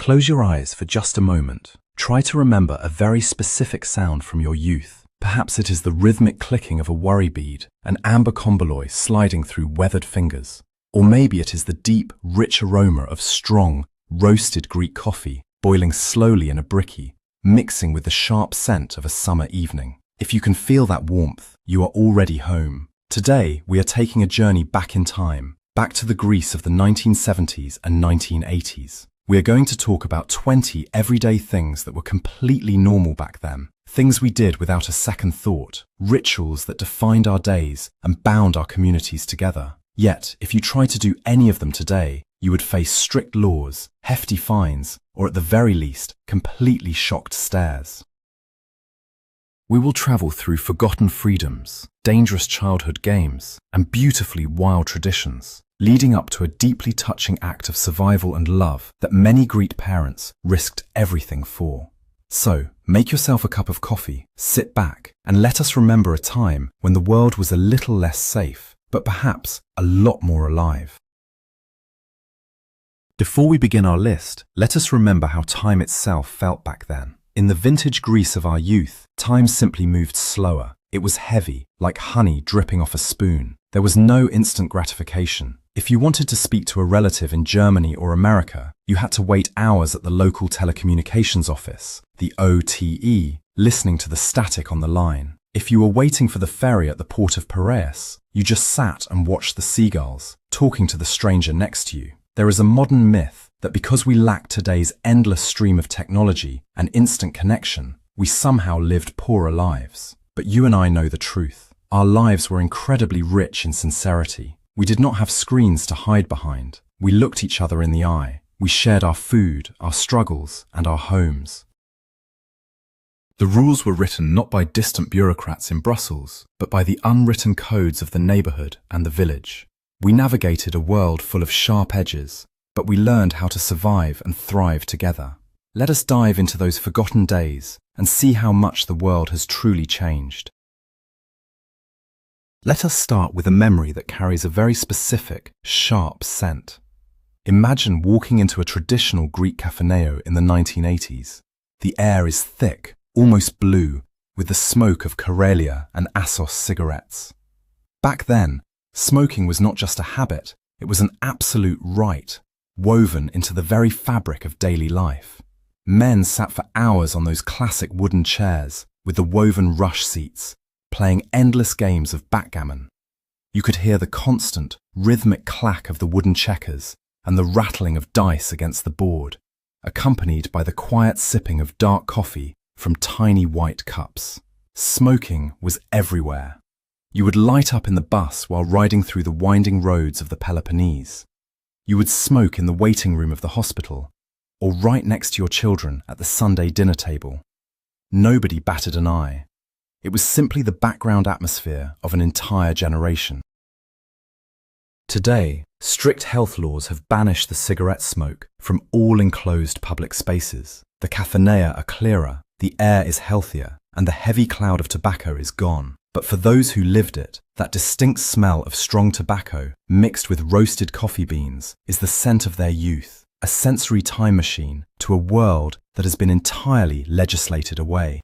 Close your eyes for just a moment. Try to remember a very specific sound from your youth. Perhaps it is the rhythmic clicking of a worry bead, an amber convoloi sliding through weathered fingers. Or maybe it is the deep, rich aroma of strong, roasted Greek coffee, boiling slowly in a brickie, mixing with the sharp scent of a summer evening. If you can feel that warmth, you are already home. Today, we are taking a journey back in time, back to the Greece of the 1970s and 1980s. We are going to talk about 20 everyday things that were completely normal back then, things we did without a second thought, rituals that defined our days and bound our communities together. Yet, if you try to do any of them today, you would face strict laws, hefty fines, or at the very least, completely shocked stares. We will travel through forgotten freedoms, dangerous childhood games, and beautifully wild traditions, leading up to a deeply touching act of survival and love that many Greek parents risked everything for. So, make yourself a cup of coffee, sit back, and let us remember a time when the world was a little less safe, but perhaps a lot more alive. Before we begin our list, let us remember how time itself felt back then. In the vintage Greece of our youth, time simply moved slower. It was heavy, like honey dripping off a spoon. There was no instant gratification. If you wanted to speak to a relative in Germany or America, you had to wait hours at the local telecommunications office, the OTE, listening to the static on the line. If you were waiting for the ferry at the port of Piraeus, you just sat and watched the seagulls, talking to the stranger next to you. There is a modern myth that because we lack today's endless stream of technology and instant connection, we somehow lived poorer lives. But you and I know the truth. Our lives were incredibly rich in sincerity. We did not have screens to hide behind. We looked each other in the eye. We shared our food, our struggles, and our homes. The rules were written not by distant bureaucrats in Brussels, but by the unwritten codes of the neighborhood and the village. We navigated a world full of sharp edges, but we learned how to survive and thrive together. Let us dive into those forgotten days and see how much the world has truly changed. Let us start with a memory that carries a very specific, sharp scent. Imagine walking into a traditional Greek kafeneio in the 1980s. The air is thick, almost blue, with the smoke of Karelia and Assos cigarettes. Back then, smoking was not just a habit, it was an absolute right, woven into the very fabric of daily life. Men sat for hours on those classic wooden chairs with the woven rush seats, playing endless games of backgammon. You could hear the constant, rhythmic clack of the wooden checkers and the rattling of dice against the board, accompanied by the quiet sipping of dark coffee from tiny white cups. Smoking was everywhere. You would light up in the bus while riding through the winding roads of the Peloponnese. You would smoke in the waiting room of the hospital, or right next to your children at the Sunday dinner table. Nobody batted an eye. It was simply the background atmosphere of an entire generation. Today, strict health laws have banished the cigarette smoke from all enclosed public spaces. The kafeneia are clearer, the air is healthier, and the heavy cloud of tobacco is gone. But for those who lived it, that distinct smell of strong tobacco mixed with roasted coffee beans is the scent of their youth, a sensory time machine to a world that has been entirely legislated away.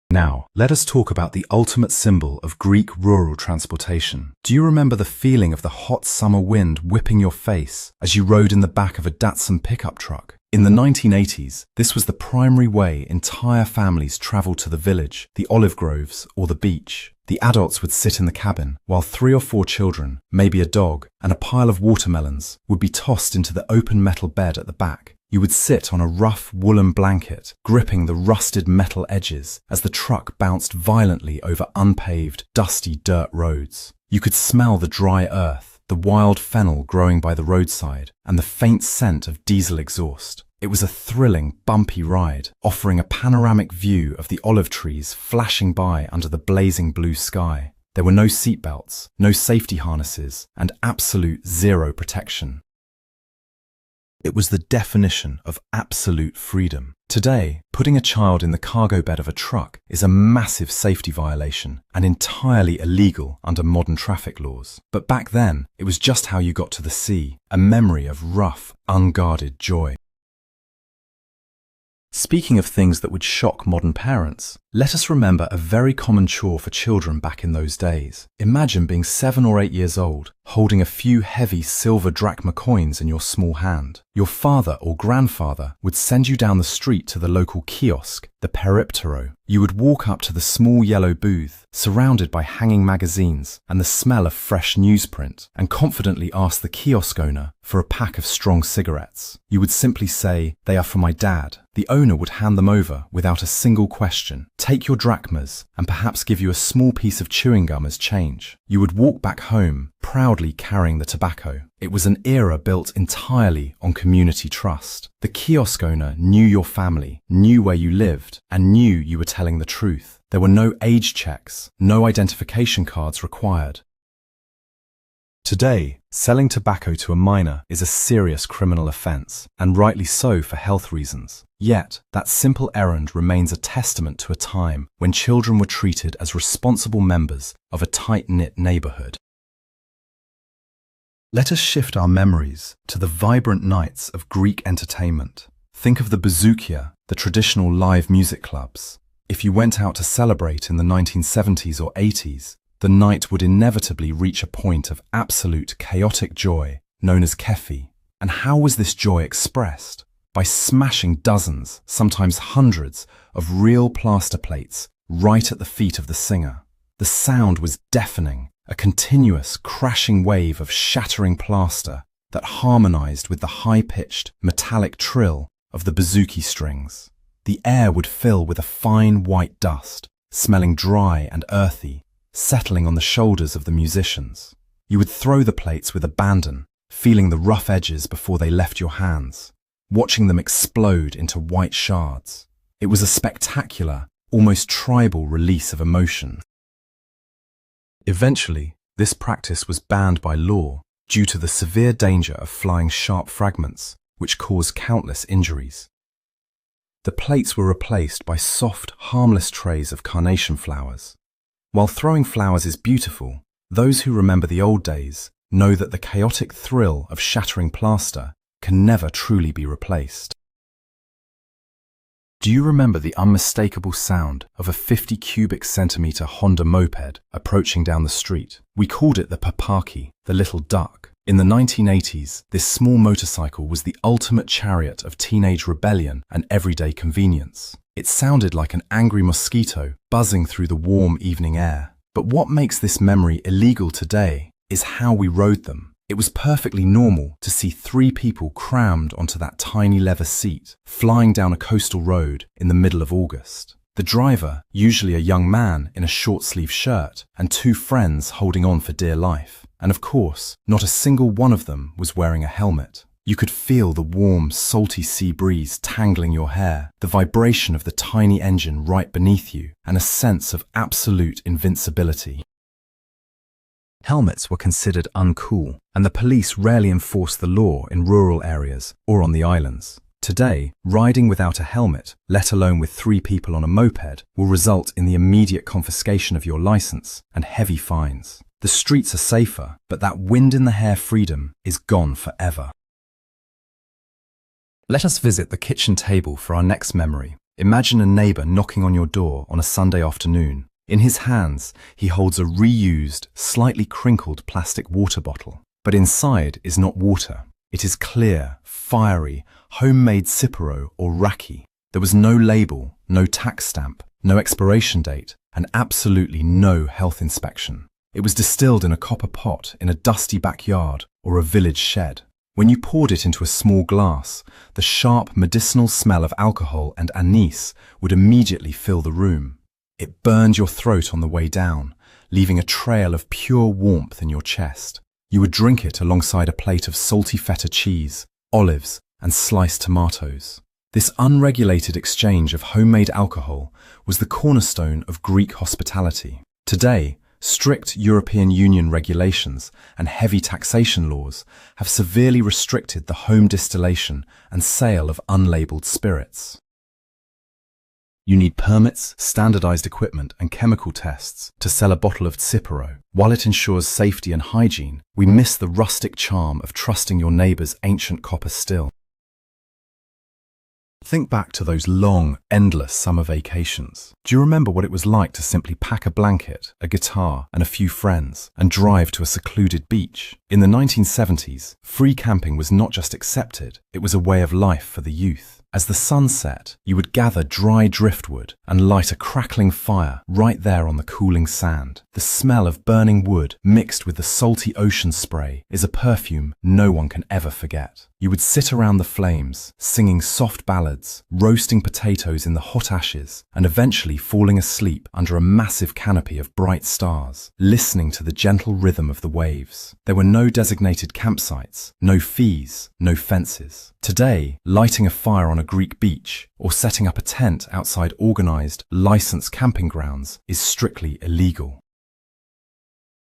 Now, let us talk about the ultimate symbol of Greek rural transportation. Do you remember the feeling of the hot summer wind whipping your face as you rode in the back of a Datsun pickup truck? In the 1980s, this was the primary way entire families travelled to the village, the olive groves, or the beach. The adults would sit in the cabin, while 3 or 4 children, maybe a dog, and a pile of watermelons would be tossed into the open metal bed at the back. You would sit on a rough woolen blanket, gripping the rusted metal edges as the truck bounced violently over unpaved, dusty dirt roads. You could smell the dry earth, the wild fennel growing by the roadside, and the faint scent of diesel exhaust. It was a thrilling, bumpy ride, offering a panoramic view of the olive trees flashing by under the blazing blue sky. There were no seatbelts, no safety harnesses, and absolute zero protection. It was the definition of absolute freedom. Today, putting a child in the cargo bed of a truck is a massive safety violation and entirely illegal under modern traffic laws. But back then, it was just how you got to the sea, a memory of rough, unguarded joy. Speaking of things that would shock modern parents, let us remember a very common chore for children back in those days. Imagine being 7 or 8 years old, holding a few heavy silver drachma coins in your small hand. Your father or grandfather would send you down the street to the local kiosk, the periptero. You would walk up to the small yellow booth, surrounded by hanging magazines and the smell of fresh newsprint, and confidently ask the kiosk owner for a pack of strong cigarettes. You would simply say, "They are for my dad." The owner would hand them over without a single question, take your drachmas, and perhaps give you a small piece of chewing gum as change. You would walk back home, proudly carrying the tobacco. It was an era built entirely on community trust. The kiosk owner knew your family, knew where you lived, and knew you were telling the truth. There were no age checks, no identification cards required. Today, selling tobacco to a minor is a serious criminal offence, and rightly so for health reasons. Yet, that simple errand remains a testament to a time when children were treated as responsible members of a tight-knit neighbourhood. Let us shift our memories to the vibrant nights of Greek entertainment. Think of the bouzoukia, the traditional live music clubs. If you went out to celebrate in the 1970s or 80s, the night would inevitably reach a point of absolute chaotic joy, known as kefi. And how was this joy expressed? By smashing dozens, sometimes hundreds, of real plaster plates right at the feet of the singer. The sound was deafening, a continuous crashing wave of shattering plaster that harmonized with the high-pitched, metallic trill of the bouzouki strings. The air would fill with a fine white dust, smelling dry and earthy, settling on the shoulders of the musicians. You would throw the plates with abandon, feeling the rough edges before they left your hands, watching them explode into white shards. It was a spectacular, almost tribal release of emotion. Eventually, this practice was banned by law due to the severe danger of flying sharp fragments, which caused countless injuries. The plates were replaced by soft, harmless trays of carnation flowers. While throwing flowers is beautiful, those who remember the old days know that the chaotic thrill of shattering plaster can never truly be replaced. Do you remember the unmistakable sound of a 50 cubic centimeter Honda moped approaching down the street? We called it the papaki, the little duck. In the 1980s, this small motorcycle was the ultimate chariot of teenage rebellion and everyday convenience. It sounded like an angry mosquito buzzing through the warm evening air. But what makes this memory illegal today is how we rode them. It was perfectly normal to see 3 people crammed onto that tiny leather seat, flying down a coastal road in the middle of August. The driver, usually a young man in a short-sleeved shirt, and 2 friends holding on for dear life. And of course, not a single one of them was wearing a helmet. You could feel the warm, salty sea breeze tangling your hair, the vibration of the tiny engine right beneath you, and a sense of absolute invincibility. Helmets were considered uncool, and the police rarely enforced the law in rural areas or on the islands. Today, riding without a helmet, let alone with 3 people on a moped, will result in the immediate confiscation of your license and heavy fines. The streets are safer, but that wind-in-the-hair freedom is gone forever. Let us visit the kitchen table for our next memory. Imagine a neighbor knocking on your door on a Sunday afternoon. In his hands, he holds a reused, slightly crinkled plastic water bottle. But inside is not water. It is clear, fiery, homemade Sapporo or raki. There was no label, no tax stamp, no expiration date, and absolutely no health inspection. It was distilled in a copper pot in a dusty backyard or a village shed. When you poured it into a small glass, the sharp medicinal smell of alcohol and anise would immediately fill the room. It burned your throat on the way down, leaving a trail of pure warmth in your chest. You would drink it alongside a plate of salty feta cheese, olives, and sliced tomatoes. This unregulated exchange of homemade alcohol was the cornerstone of Greek hospitality. Today, strict European Union regulations and heavy taxation laws have severely restricted the home distillation and sale of unlabeled spirits. You need permits, standardized equipment, and chemical tests to sell a bottle of Tsiparo. While it ensures safety and hygiene, we miss the rustic charm of trusting your neighbor's ancient copper still. Think back to those long, endless summer vacations. Do you remember what it was like to simply pack a blanket, a guitar, and a few friends, and drive to a secluded beach? In the 1970s, free camping was not just accepted, it was a way of life for the youth. As the sun set, you would gather dry driftwood and light a crackling fire right there on the cooling sand. The smell of burning wood mixed with the salty ocean spray is a perfume no one can ever forget. You would sit around the flames, singing soft ballads, roasting potatoes in the hot ashes, and eventually falling asleep under a massive canopy of bright stars, listening to the gentle rhythm of the waves. There were no designated campsites, no fees, no fences. Today, lighting a fire on a Greek beach or setting up a tent outside organized, licensed camping grounds is strictly illegal.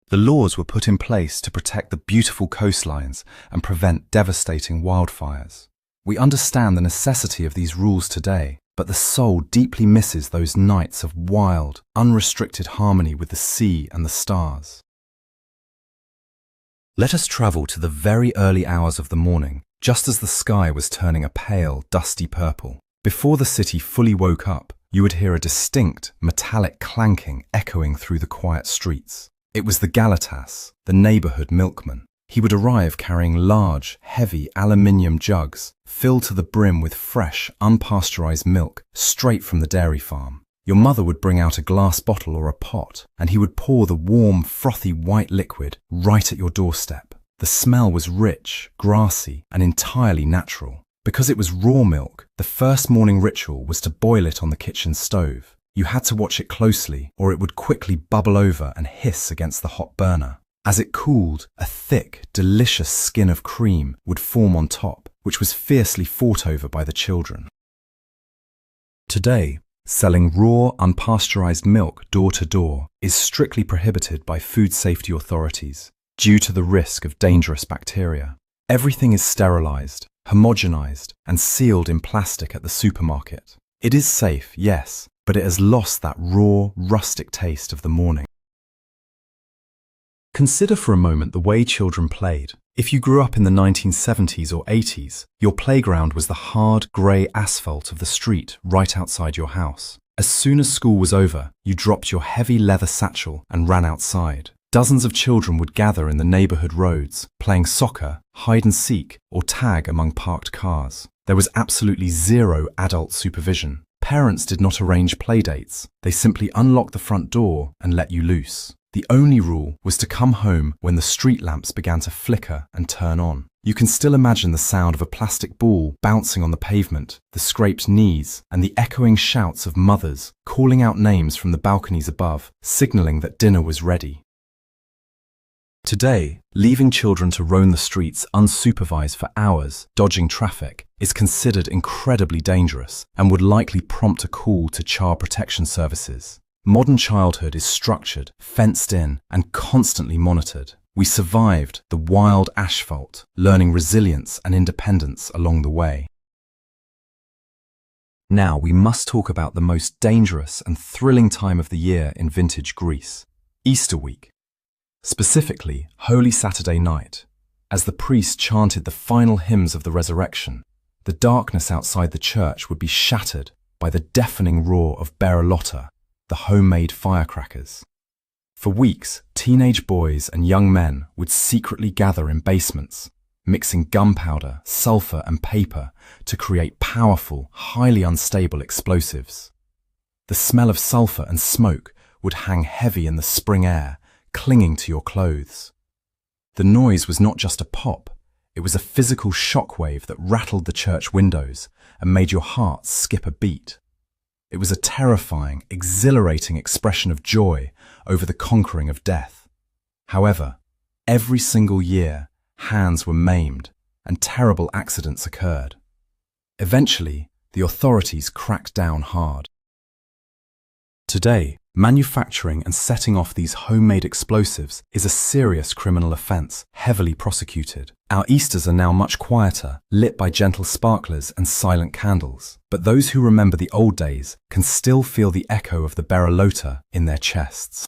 The laws were put in place to protect the beautiful coastlines and prevent devastating wildfires. We understand the necessity of these rules today, but the soul deeply misses those nights of wild, unrestricted harmony with the sea and the stars. Let us travel to the very early hours of the morning, just as the sky was turning a pale, dusty purple. Before the city fully woke up, you would hear a distinct, metallic clanking echoing through the quiet streets. It was the Galatas, the neighborhood milkman. He would arrive carrying large, heavy aluminium jugs filled to the brim with fresh, unpasteurized milk straight from the dairy farm. Your mother would bring out a glass bottle or a pot, and he would pour the warm, frothy white liquid right at your doorstep. The smell was rich, grassy, and entirely natural. Because it was raw milk, the first morning ritual was to boil it on the kitchen stove. You had to watch it closely, or it would quickly bubble over and hiss against the hot burner. As it cooled, a thick, delicious skin of cream would form on top, which was fiercely fought over by the children. Today, selling raw, unpasteurized milk door to door is strictly prohibited by food safety authorities due to the risk of dangerous bacteria. Everything is sterilized, homogenized, and sealed in plastic at the supermarket. It is safe, yes, but it has lost that raw, rustic taste of the morning. Consider for a moment the way children played. If you grew up in the 1970s or 80s, your playground was the hard, grey asphalt of the street right outside your house. As soon as school was over, you dropped your heavy leather satchel and ran outside. Dozens of children would gather in the neighborhood roads, playing soccer, hide and seek, or tag among parked cars. There was absolutely zero adult supervision. Parents did not arrange playdates. They simply unlocked the front door and let you loose. The only rule was to come home when the street lamps began to flicker and turn on. You can still imagine the sound of a plastic ball bouncing on the pavement, the scraped knees, and the echoing shouts of mothers calling out names from the balconies above, signaling that dinner was ready. Today, leaving children to roam the streets unsupervised for hours, dodging traffic, is considered incredibly dangerous and would likely prompt a call to child protection services. Modern childhood is structured, fenced in, and constantly monitored. We survived the wild asphalt, learning resilience and independence along the way. Now we must talk about the most dangerous and thrilling time of the year in vintage Greece, Easter week. Specifically, Holy Saturday night. As the priest chanted the final hymns of the resurrection, the darkness outside the church would be shattered by the deafening roar of Berolotta, the homemade firecrackers. For weeks, teenage boys and young men would secretly gather in basements, mixing gunpowder, sulfur, and paper to create powerful, highly unstable explosives. The smell of sulfur and smoke would hang heavy in the spring air, clinging to your clothes. The noise was not just a pop, it was a physical shockwave that rattled the church windows and made your heart skip a beat. It was a terrifying, exhilarating expression of joy over the conquering of death. However, every single year, hands were maimed and terrible accidents occurred. Eventually, the authorities cracked down hard. Today, manufacturing and setting off these homemade explosives is a serious criminal offense, heavily prosecuted. Our Easters are now much quieter, lit by gentle sparklers and silent candles. But those who remember the old days can still feel the echo of the berralota in their chests.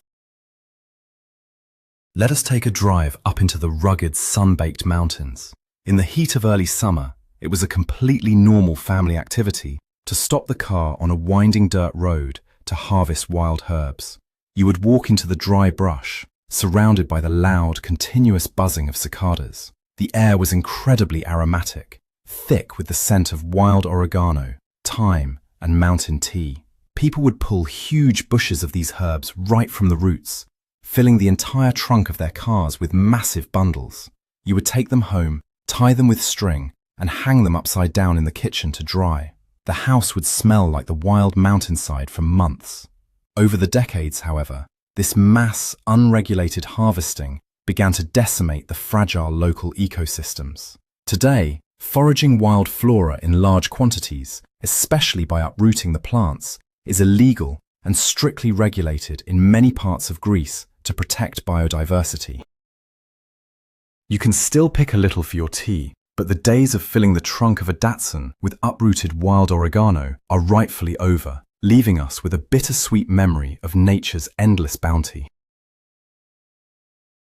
Let us take a drive up into the rugged, sun-baked mountains. In the heat of early summer, it was a completely normal family activity to stop the car on a winding dirt road to harvest wild herbs. You would walk into the dry brush, surrounded by the loud, continuous buzzing of cicadas. The air was incredibly aromatic, thick with the scent of wild oregano, thyme, and mountain tea. People would pull huge bushes of these herbs right from the roots, filling the entire trunk of their cars with massive bundles. You would take them home, tie them with string, and hang them upside down in the kitchen to dry. The house would smell like the wild mountainside for months. Over the decades, however, this mass, unregulated harvesting began to decimate the fragile local ecosystems. Today, foraging wild flora in large quantities, especially by uprooting the plants, is illegal and strictly regulated in many parts of Greece to protect biodiversity. You can still pick a little for your tea, but the days of filling the trunk of a Datsun with uprooted wild oregano are rightfully over, leaving us with a bittersweet memory of nature's endless bounty.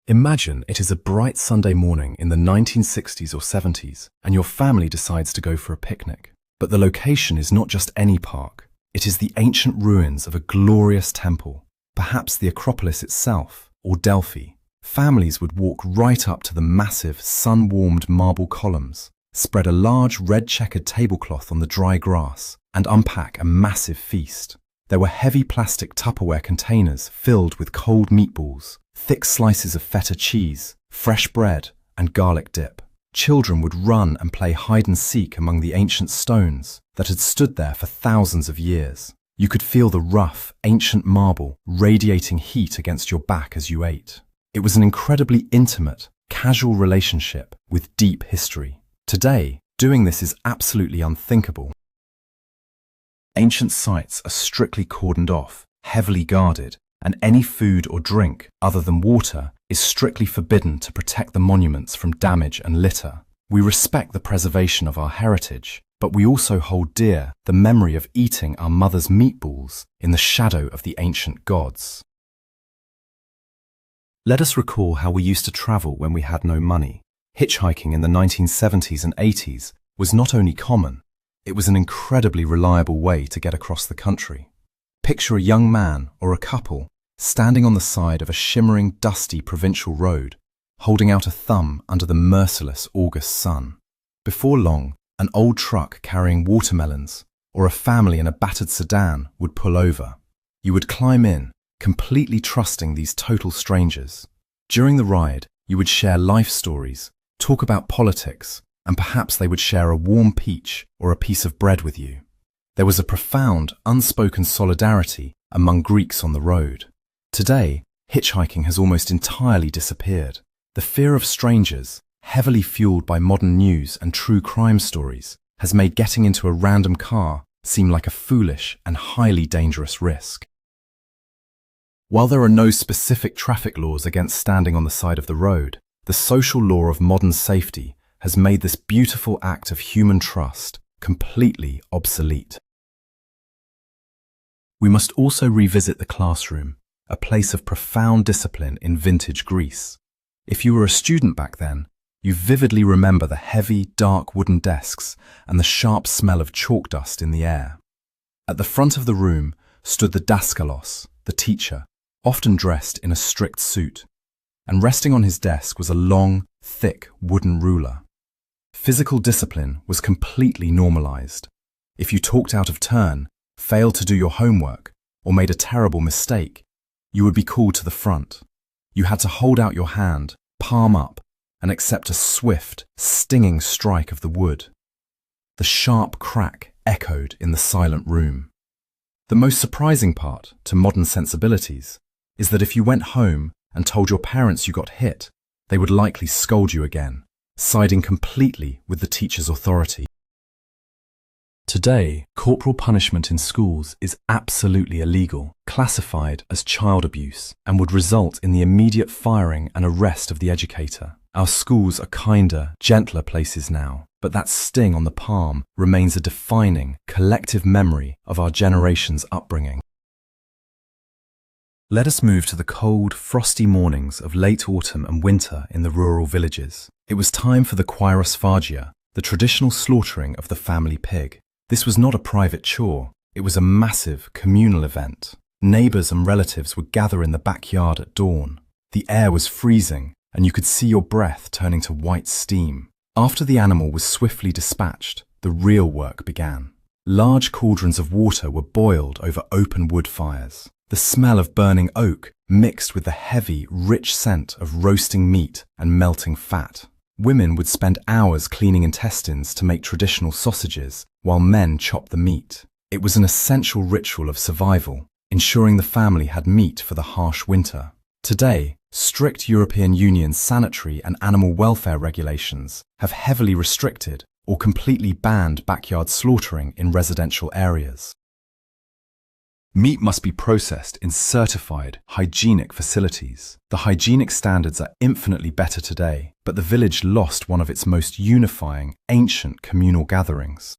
Imagine it is a bright Sunday morning in the 1960s or 70s, and your family decides to go for a picnic. But the location is not just any park. It is the ancient ruins of a glorious temple, perhaps the Acropolis itself, or Delphi. Families would walk right up to the massive, sun-warmed marble columns, spread a large red-checkered tablecloth on the dry grass, and unpack a massive feast. There were heavy plastic Tupperware containers filled with cold meatballs, thick slices of feta cheese, fresh bread, and garlic dip. Children would run and play hide-and-seek among the ancient stones that had stood there for thousands of years. You could feel the rough, ancient marble radiating heat against your back as you ate. It was an incredibly intimate, casual relationship with deep history. Today, doing this is absolutely unthinkable. Ancient sites are strictly cordoned off, heavily guarded, and any food or drink other than water is strictly forbidden to protect the monuments from damage and litter. We respect the preservation of our heritage, but we also hold dear the memory of eating our mother's meatballs in the shadow of the ancient gods. Let us recall how we used to travel when we had no money. Hitchhiking in the 1970s and 80s was not only common, it was an incredibly reliable way to get across the country. Picture a young man or a couple standing on the side of a shimmering, dusty provincial road, holding out a thumb under the merciless August sun. Before long, an old truck carrying watermelons or a family in a battered sedan would pull over. You would climb in, completely trusting these total strangers. During the ride, you would share life stories, talk about politics, and perhaps they would share a warm peach or a piece of bread with you. There was a profound, unspoken solidarity among Greeks on the road. Today, hitchhiking has almost entirely disappeared. The fear of strangers, heavily fueled by modern news and true crime stories, has made getting into a random car seem like a foolish and highly dangerous risk. While there are no specific traffic laws against standing on the side of the road, the social law of modern safety has made this beautiful act of human trust completely obsolete. We must also revisit the classroom, a place of profound discipline in vintage Greece. If you were a student back then, you vividly remember the heavy, dark wooden desks and the sharp smell of chalk dust in the air. At the front of the room stood the daskalos, the teacher, often dressed in a strict suit, and resting on his desk was a long, thick wooden ruler. Physical discipline was completely normalized. If you talked out of turn, failed to do your homework, or made a terrible mistake, you would be called to the front. You had to hold out your hand, palm up, and accept a swift, stinging strike of the wood. The sharp crack echoed in the silent room. The most surprising part, to modern sensibilities, is that if you went home and told your parents you got hit, they would likely scold you again, siding completely with the teacher's authority. Today, corporal punishment in schools is absolutely illegal, classified as child abuse, and would result in the immediate firing and arrest of the educator. Our schools are kinder, gentler places now, but that sting on the palm remains a defining, collective memory of our generation's upbringing. Let us move to the cold, frosty mornings of late autumn and winter in the rural villages. It was time for the Quirosfagia, the traditional slaughtering of the family pig. This was not a private chore, it was a massive, communal event. Neighbours and relatives would gather in the backyard at dawn. The air was freezing, and you could see your breath turning to white steam. After the animal was swiftly dispatched, the real work began. Large cauldrons of water were boiled over open wood fires. The smell of burning oak mixed with the heavy, rich scent of roasting meat and melting fat. Women would spend hours cleaning intestines to make traditional sausages, while men chopped the meat. It was an essential ritual of survival, ensuring the family had meat for the harsh winter. Today, strict European Union sanitary and animal welfare regulations have heavily restricted or completely banned backyard slaughtering in residential areas. Meat must be processed in certified, hygienic facilities. The hygienic standards are infinitely better today, but the village lost one of its most unifying, ancient communal gatherings.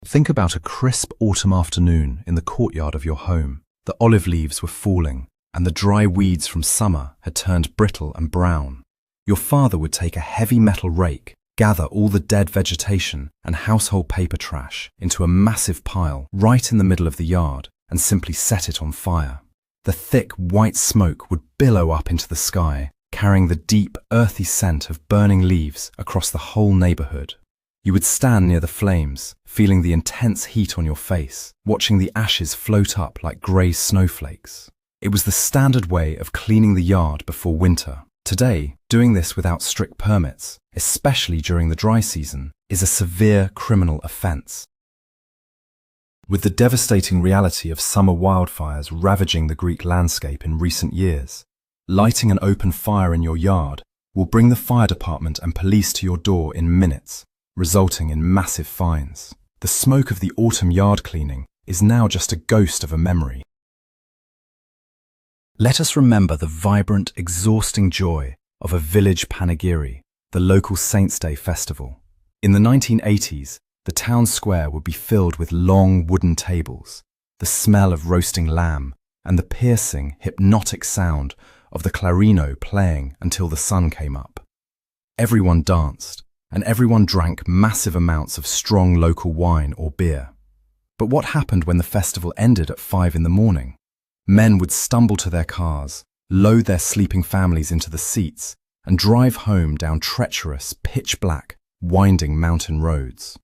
Think about a crisp autumn afternoon in the courtyard of your home. The olive leaves were falling, and the dry weeds from summer had turned brittle and brown. Your father would take a heavy metal rake, gather all the dead vegetation and household paper trash into a massive pile right in the middle of the yard and simply set it on fire. The thick white smoke would billow up into the sky, carrying the deep, earthy scent of burning leaves across the whole neighborhood. You would stand near the flames, feeling the intense heat on your face, watching the ashes float up like grey snowflakes. It was the standard way of cleaning the yard before winter. Today, doing this without strict permits, especially during the dry season, is a severe criminal offence. With the devastating reality of summer wildfires ravaging the Greek landscape in recent years, lighting an open fire in your yard will bring the fire department and police to your door in minutes, resulting in massive fines. The smoke of the autumn yard cleaning is now just a ghost of a memory. Let us remember the vibrant, exhausting joy of a village panegyri, the local Saints' Day festival. In the 1980s, the town square would be filled with long wooden tables, the smell of roasting lamb, and the piercing, hypnotic sound of the clarino playing until the sun came up. Everyone danced, and everyone drank massive amounts of strong local wine or beer. But what happened when the festival ended at 5 in the morning? Men would stumble to their cars, load their sleeping families into the seats, and drive home down treacherous, pitch-black, winding mountain roads.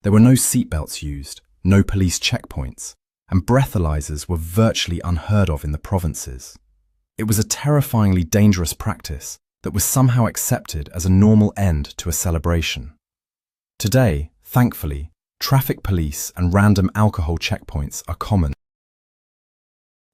There were no seatbelts used, no police checkpoints, and breathalyzers were virtually unheard of in the provinces. It was a terrifyingly dangerous practice that was somehow accepted as a normal end to a celebration. Today, thankfully, traffic police and random alcohol checkpoints are common.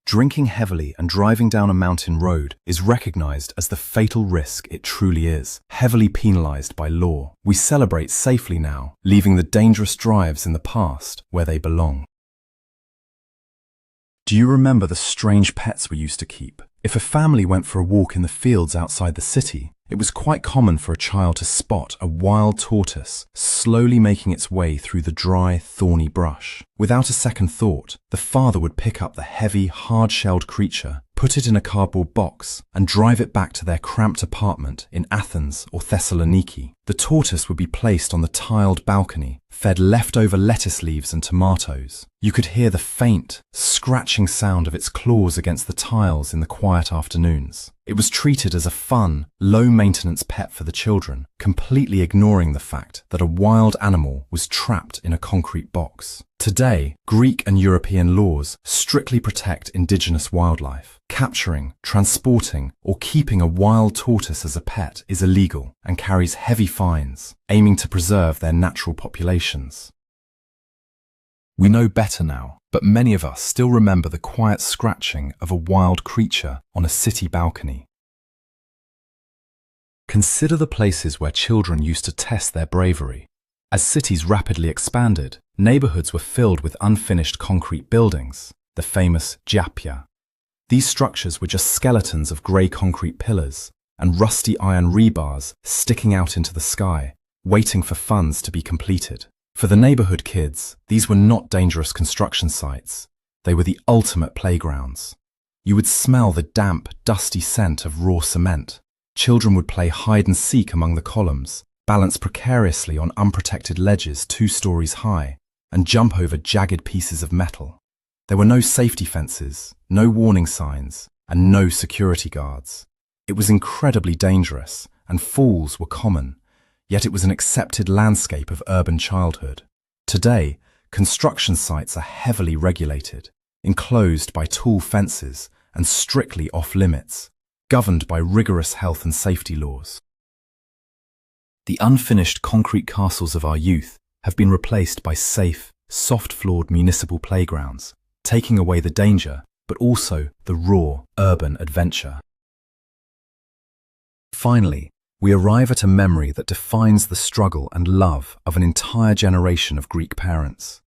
Drinking heavily and driving down a mountain road is recognized as the fatal risk it truly is, heavily penalized by law. We celebrate safely now, leaving the dangerous drives in the past where they belong. Do you remember the strange pets we used to keep? If a family went for a walk in the fields outside the city, it was quite common for a child to spot a wild tortoise slowly making its way through the dry, thorny brush. Without a second thought, the father would pick up the heavy, hard-shelled creature, put it in a cardboard box, and drive it back to their cramped apartment in Athens or Thessaloniki. The tortoise would be placed on the tiled balcony, fed leftover lettuce leaves and tomatoes. You could hear the faint, scratching sound of its claws against the tiles in the quiet afternoons. It was treated as a fun, low-maintenance pet for the children, completely ignoring the fact that a wild animal was trapped in a concrete box. Today, Greek and European laws strictly protect indigenous wildlife. Capturing, transporting, or keeping a wild tortoise as a pet is illegal and carries heavy fines, aiming to preserve their natural populations. We know better now, but many of us still remember the quiet scratching of a wild creature on a city balcony. Consider the places where children used to test their bravery. As cities rapidly expanded, neighborhoods were filled with unfinished concrete buildings, the famous gyapia. These structures were just skeletons of grey concrete pillars, and rusty iron rebars sticking out into the sky, waiting for funds to be completed. For the neighborhood kids, these were not dangerous construction sites. They were the ultimate playgrounds. You would smell the damp, dusty scent of raw cement. Children would play hide and seek among the columns, balance precariously on unprotected ledges 2 stories high, and jump over jagged pieces of metal. There were no safety fences, no warning signs, and no security guards. It was incredibly dangerous, and falls were common, yet it was an accepted landscape of urban childhood. Today, construction sites are heavily regulated, enclosed by tall fences and strictly off-limits, governed by rigorous health and safety laws. The unfinished concrete castles of our youth have been replaced by safe, soft-floored municipal playgrounds, taking away the danger, but also the raw, urban adventure. Finally, we arrive at a memory that defines the struggle and love of an entire generation of Greek parents.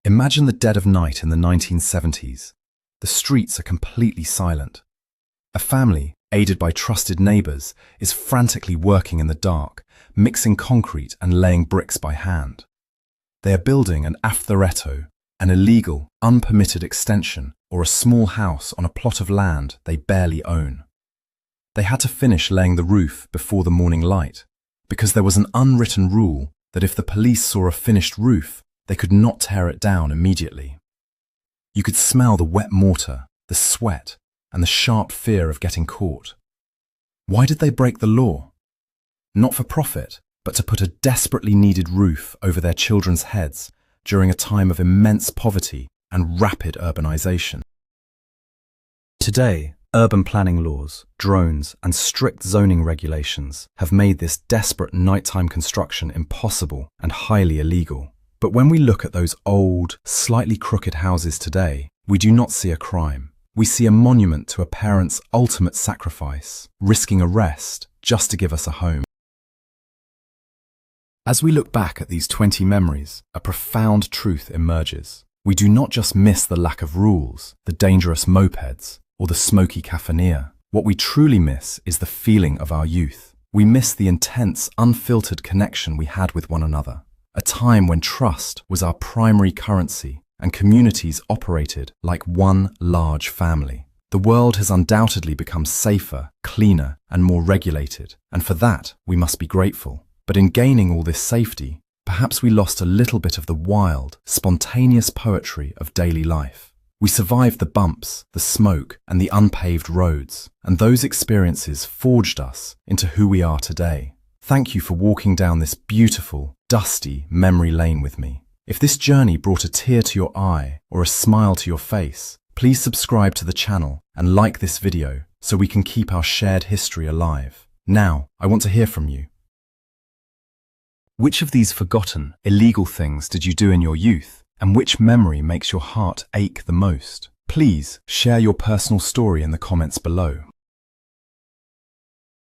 Imagine the dead of night in the 1970s. The streets are completely silent. A family, aided by trusted neighbors, is frantically working in the dark, mixing concrete and laying bricks by hand. They are building an aftheretto, an illegal, unpermitted extension or a small house on a plot of land they barely own. They had to finish laying the roof before the morning light, because there was an unwritten rule that if the police saw a finished roof, they could not tear it down immediately. You could smell the wet mortar, the sweat, and the sharp fear of getting caught. Why did they break the law? Not for profit, but to put a desperately needed roof over their children's heads during a time of immense poverty and rapid urbanization. Today, urban planning laws, drones, and strict zoning regulations have made this desperate nighttime construction impossible and highly illegal. But when we look at those old, slightly crooked houses today, we do not see a crime. We see a monument to a parent's ultimate sacrifice, risking arrest just to give us a home. As we look back at these 20 memories, a profound truth emerges. We do not just miss the lack of rules, the dangerous mopeds, or the smoky kafeneio. What we truly miss is the feeling of our youth. We miss the intense, unfiltered connection we had with one another. A time when trust was our primary currency and communities operated like one large family. The world has undoubtedly become safer, cleaner, and more regulated, and for that we must be grateful. But in gaining all this safety, perhaps we lost a little bit of the wild, spontaneous poetry of daily life. We survived the bumps, the smoke, and the unpaved roads, and those experiences forged us into who we are today. Thank you for walking down this beautiful, dusty memory lane with me. If this journey brought a tear to your eye or a smile to your face, please subscribe to the channel and like this video so we can keep our shared history alive. Now, I want to hear from you. Which of these forgotten, illegal things did you do in your youth, and which memory makes your heart ache the most? Please share your personal story in the comments below.